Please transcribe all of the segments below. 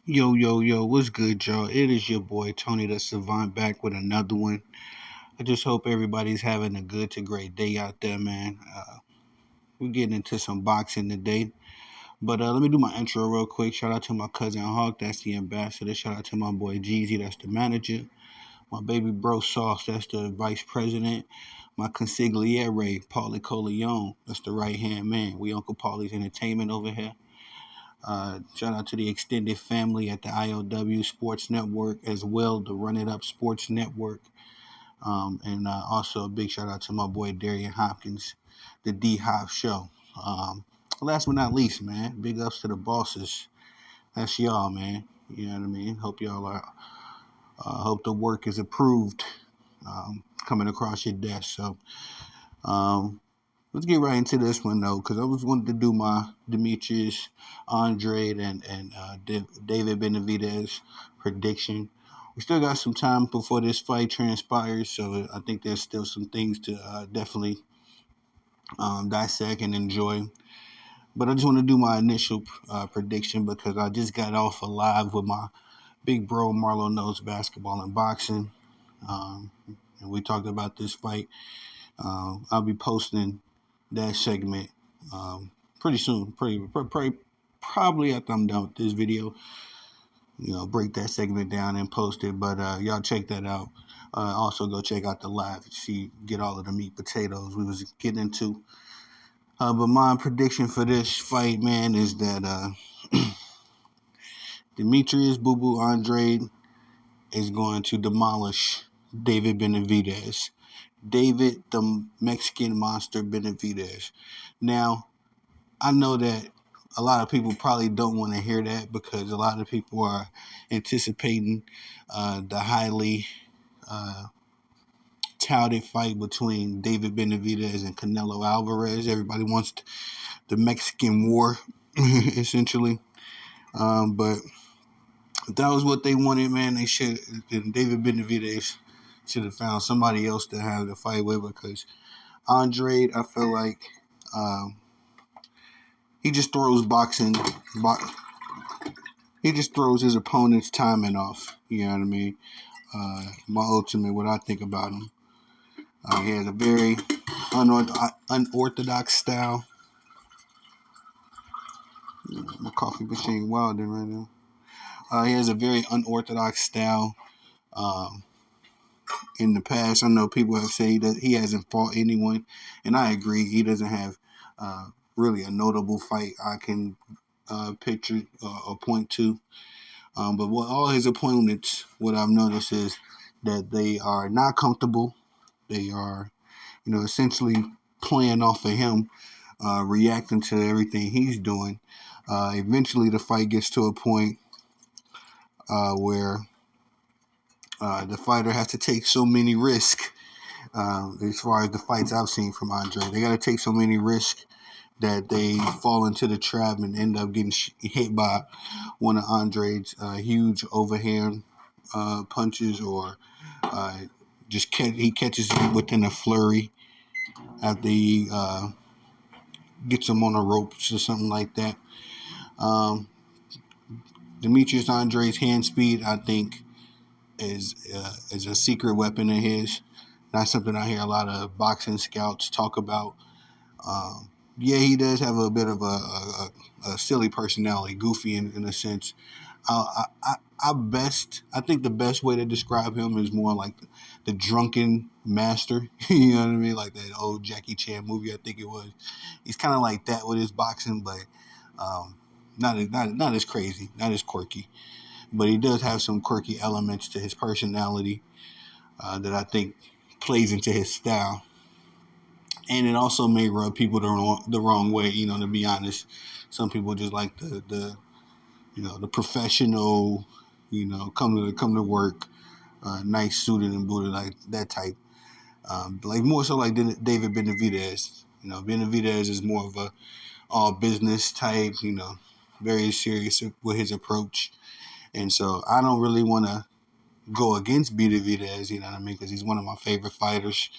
Yo, yo, yo, what's good, y'all? It is your boy Tony the Savant back with another one. I just hope everybody's having a good to great day out there, man. We're getting into some boxing today. But let me do my intro real quick. Shout out to my cousin Hawk, that's the ambassador. Shout out to my boy Jeezy, that's the manager. My baby bro Sauce, that's the vice president. My consigliere, Paulie Coleon, that's the right hand man. We Uncle Paulie's Entertainment over here. Shout out to the extended family at the IOW Sports Network as well, the Run It Up Sports Network. And also a big shout out to my boy Darian Hopkins, the D Hop Show. Um, Last but not least, man, big ups to the bosses. That's y'all, man. You know what I mean? Hope y'all are. Hope the work is approved coming across your desk. So um, let's get right into this one though, because I was wanting to do my Demetrius, Andrade, and David Benavidez prediction. We still got some time before this fight transpires, so I think there's still some things to definitely dissect and enjoy. But I just want to do my initial prediction because I just got off alive with my big bro Marlo knows basketball and boxing, um, and we talked about this fight. I'll be posting that segment pretty soon. Probably after I'm done with this video. Break that segment down and post it. But y'all check that out. Also go check out the live. See, get all of the meat potatoes we was getting into. But my prediction for this fight, man, is that Demetrius Boo Boo Andrade is going to demolish David Benavidez. David the Mexican Monster Benavidez. Now, I know that a lot of people probably don't want to hear that because a lot of people are anticipating the highly uh, touted fight between David Benavidez and Canelo Alvarez. Everybody wants the Mexican War, essentially. But if that was what they wanted, man, they should. David Benavidez should have found somebody else to have the fight with because Andrade, I feel like um, he just throws boxing. He just throws his opponent's timing off. You know what I mean? My ultimate, what I think about him. He has a very unorthodox style. My coffee machine wilding right now. He has a very unorthodox style. Um, in the past, I know people have said that he hasn't fought anyone, and I agree. He doesn't have really a notable fight I can picture or point to. But what all his opponents, what I've noticed is that they are not comfortable. They are, essentially playing off of him, reacting to everything he's doing. Eventually, the fight gets to a point where the fighter has to take so many risks. As far as the fights I've seen from Andre, they got to take so many risks that they fall into the trap and end up getting hit by one of Andre's huge overhand punches, or he catches him within a flurry after he gets him on a rope or something like that. Um, Demetrius Andre's hand speed, I think, is a secret weapon of his. Not something I hear a lot of boxing scouts talk about. Yeah, he does have a bit of a silly personality, goofy in a sense. I think the best way to describe him is more like the drunken master. You know what I mean? Like that old Jackie Chan movie, I think it was. He's kind of like that with his boxing, but um, not as crazy, not as quirky. But he does have some quirky elements to his personality that I think plays into his style. And it also may rub people the wrong way. To be honest, some people just like the professional, come to work, nice suited and booted, like that type. Like more so like David Benavidez. Benavidez is more of a all business type. Very serious with his approach, and so I don't really want to go against Benavidez. You know what I mean? Because he's one of my favorite fighters.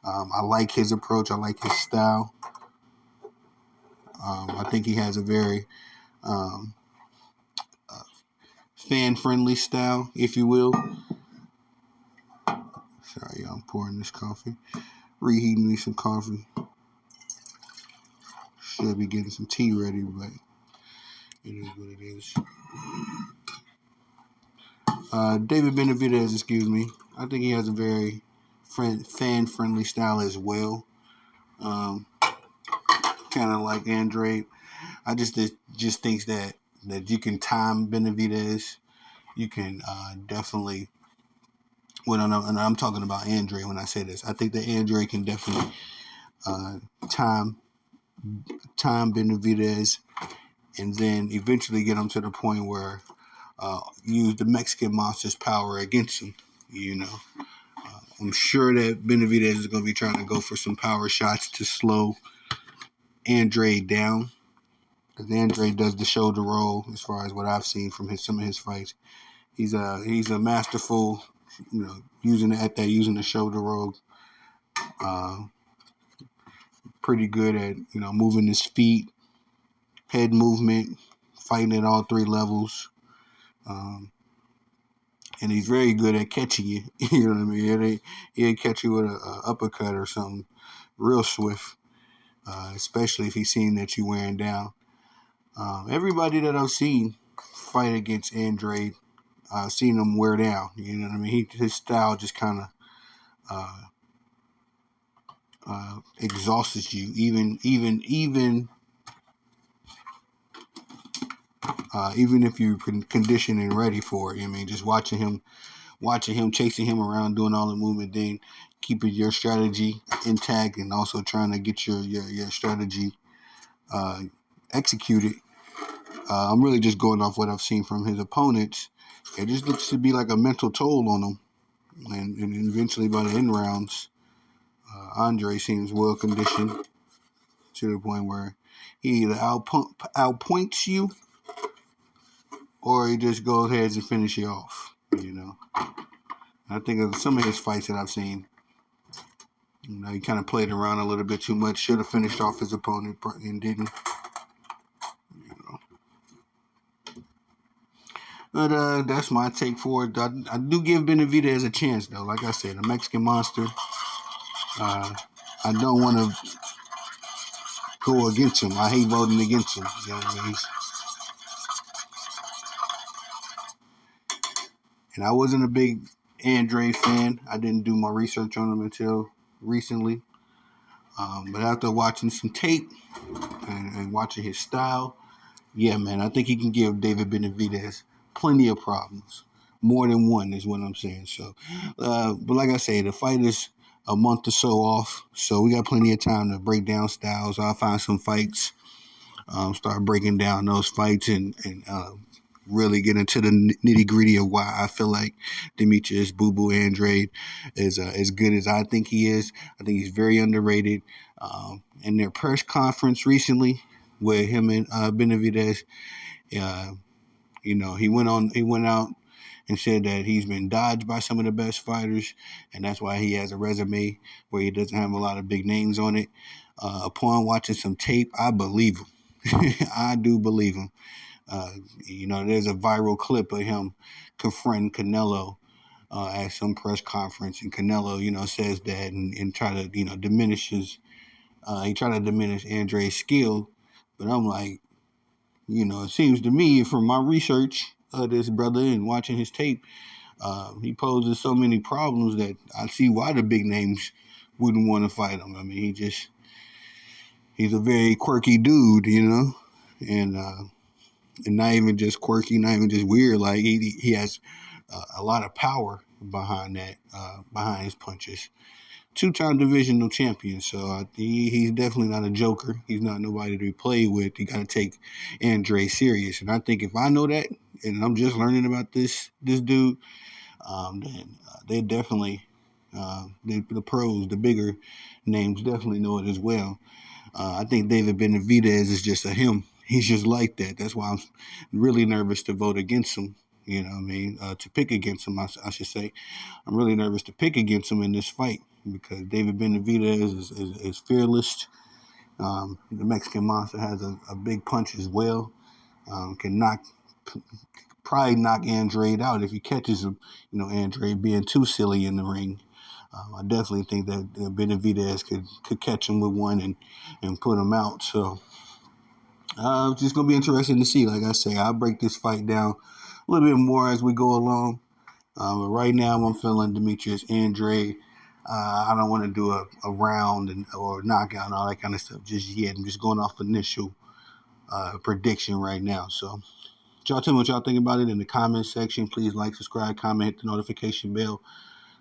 I like his approach. I like his style. I think he has a very um, fan-friendly style, if you will. Sorry, I'm pouring this coffee. Reheating me some coffee. Should be getting some tea ready, but it is what it is. David Benavidez, excuse me. I think he has a very fan-friendly style as well. Kind of like Andrade. I just think that you can time Benavidez. You can definitely. And I'm talking about Andrade when I say this. I think that Andrade can definitely uh, time Benavidez, and then eventually get him to the point where use the Mexican Monster's power against him. You know, I'm sure that Benavidez is going to be trying to go for some power shots to slow Andrade down, because Andrade does the shoulder roll as far as what I've seen from some of his fights. He's a masterful, using the shoulder roll. Pretty good at moving his feet, head movement, fighting at all three levels. And he's very good at catching you. You know what I mean? He'll catch you with an uppercut or something real swift, especially if he's seen that you're wearing down. Everybody that I've seen fight against Andrade, I've seen him wear down. You know what I mean? His style just kind of exhausts you, even if you're conditioned and ready for it. I mean, just watching him, chasing him around, doing all the movement, then keeping your strategy intact, and also trying to get your strategy executed. I'm really just going off what I've seen from his opponents. It just looks to be like a mental toll on him, and eventually by the end rounds, Andre seems well conditioned to the point where he either outpoints you, or he just goes ahead and finish you off. I think of some of his fights that I've seen. He kind of played around a little bit too much. Should have finished off his opponent and didn't. But that's my take for it. I do give Benavidez a chance, though. Like I said, a Mexican Monster. I don't want to go against him. I hate voting against him. You know what I mean? And I wasn't a big Andrade fan. I didn't do my research on him until recently. But after watching some tape and watching his style, yeah, man, I think he can give David Benavidez plenty of problems. More than one is what I'm saying. So, but like I say, the fight is a month or so off, so we got plenty of time to break down styles. I'll find some fights, start breaking down those fights, and really get into the nitty gritty of why I feel like Demetrius Boo Boo Andrade is as good as I think he is. I think he's very underrated. In their press conference recently with him and Benavidez, he went out and said that he's been dodged by some of the best fighters, and that's why he has a resume where he doesn't have a lot of big names on it. Upon watching some tape, I believe him. I do believe him. There's a viral clip of him confronting Canelo at some press conference, and Canelo, says that and try to, he tried to diminish Andrade's skill, but I'm like, it seems to me from my research of this brother and watching his tape, he poses so many problems that I see why the big names wouldn't want to fight him. I mean, he's a very quirky dude, and not even just quirky, not even just weird. Like he has a lot of power behind his punches. 2-time divisional champion, so he's definitely not a joker. He's not nobody to be played with. You got to take Andre serious, and I think if I know that, and I'm just learning about this dude, then they definitely, the pros, the bigger names, definitely know it as well. I think David Benavidez is just a him. He's just like that. That's why I'm really nervous to vote against him. You know what I mean? To pick against him, I should say. I'm really nervous to pick against him in this fight because David Benavidez is fearless. The Mexican Monster has a big punch as well. Can knock probably knock Andrade out if he catches him. Andrade being too silly in the ring. I definitely think that Benavidez could catch him with one and put him out. So it's just going to be interesting to see. Like I say, I'll break this fight down a little bit more as we go along. But right now, I'm feeling Demetrius Andrade. I don't want to do a round or knockout and all that kind of stuff just yet. I'm just going off initial prediction right now. So y'all tell me what y'all think about it in the comment section. Please like, subscribe, comment, hit the notification bell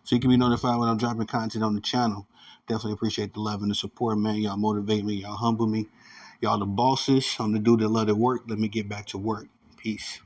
so you can be notified when I'm dropping content on the channel. Definitely appreciate the love and the support, man. Y'all motivate me. Y'all humble me. Y'all the bosses. I'm the dude that let it work. Let me get back to work. Peace.